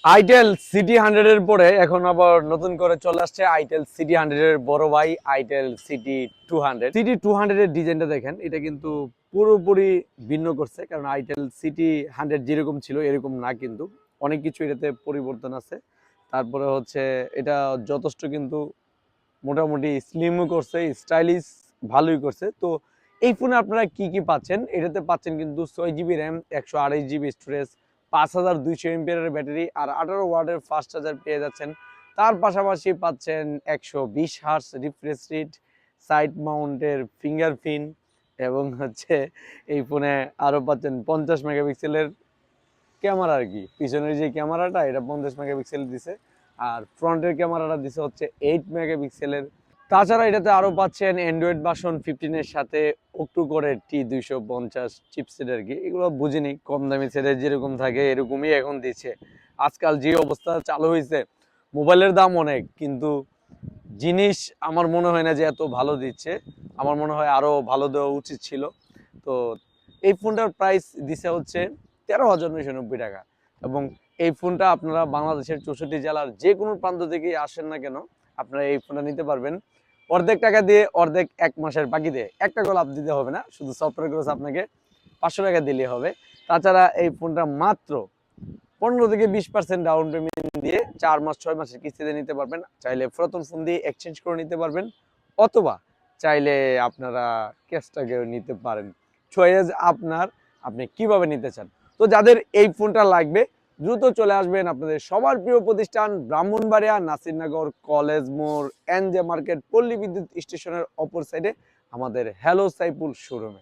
Itel city 100 এর পরে এখন আবার নতুন করে চলে আসছে আইটেল সিটি 100 এর বড় ভাই আইটেল সিটি 200। সিটি 200 এর ডিজাইনটা দেখেন, এটা কিন্তু পুরোপুরি ভিন্ন করছে, কারণ আইটেল সিটি 100 যেরকম ছিল এরকম না, কিন্তু অনেক কিছু এটাতে পরিবর্তন আছে। তারপরে হচ্ছে এটা যথেষ্ট কিন্তু মোটামুটি স্লিমও করছে, স্টাইলিশ ভালোই করছে। তো এই ফোনে আপনারা কি কি পাচ্ছেন, এটাতে পাচ্ছেন কিন্তু 6 জিবি র্যাম, 128 জিবি স্টোরেজ, 5200 এমপিয়ারের ব্যাটারি আর 18 ওয়াটের ফাস্ট চার্জার পেয়ে যাচ্ছেন। তার পাশাপাশি পাচ্ছেন 120 হার্টজ রিফ্রেশ রেট, সাইড মাউন্টের ফিঙ্গারপ্রিন্ট, এবং হচ্ছে এই ফোনে আরও পাচ্ছেন 50 মেগাপিক্সেলের ক্যামেরা। আর কি পিছনের যে ক্যামেরাটা এটা 50 মেগাপিক্সেল দিছে, আর ফ্রন্টের ক্যামেরাটা দিছে হচ্ছে 8 মেগাপিক্সেলের। তাছাড়া এটাতে আরো পাচ্ছেন অ্যান্ড্রয়েড ভার্সন 15 এর সাথে অক্টোকোরের T250 চিপসেট। আর কি এগুলো বুঝিনি, কম দামি সেটের যেরকম থাকে এরকমই এখন দিচ্ছে। আজকাল যে অবস্থা চালু হয়েছে, মোবাইলের দাম অনেক, কিন্তু জিনিস আমার মনে হয় না যে এত ভালো দিচ্ছে। আমার মনে হয় আরো ভালো দেওয়া উচিত ছিল। তো এই ফোনটার প্রাইস দিছে হচ্ছে 13,990 টাকা, এবং এই ফোনটা আপনারা বাংলাদেশের 64 জেলার যে কোনো প্রান্ত থেকে আসেন না কেন, আপনারা এই ফোনটা নিতে পারবেন অর্ধেক টাকা দিয়ে, অর্ধেক 1 মাসের বাকি দিয়ে। 1 টাকা লাভ দিতে হবে না, শুধু সফটওয়্যার খরচ আপনাকে 500 টাকা দিলেই হবে। তাছাড়া এই ফোনটা মাত্র 15 থেকে 20% ডাউন পেমেন্ট দিয়ে 4 মাস 6 মাসের কিস্তিতে নিতে পারবেন। চাইলে পুরাতন ফোন দিয়ে এক্সচেঞ্জ করে নিতে পারবেন, অথবা চাইলে আপনারা ক্যাশটাকেও নিতে পারেন। চয়েস আপনার, আপনি কিভাবে নিতে চান। তো যাদের এই ফোনটা লাগবে দ্রুত চলে আসবেন আপনাদের সবার প্রিয় প্রতিষ্ঠান ব্রাহ্মণবাড়িয়া নাসিরনগর কলেজ মোড় এনজে মার্কেট পল্লী বিদ্যুৎ স্টেশনের অপর সাইডে আমাদের হ্যালো সাইফুল শোরুমে।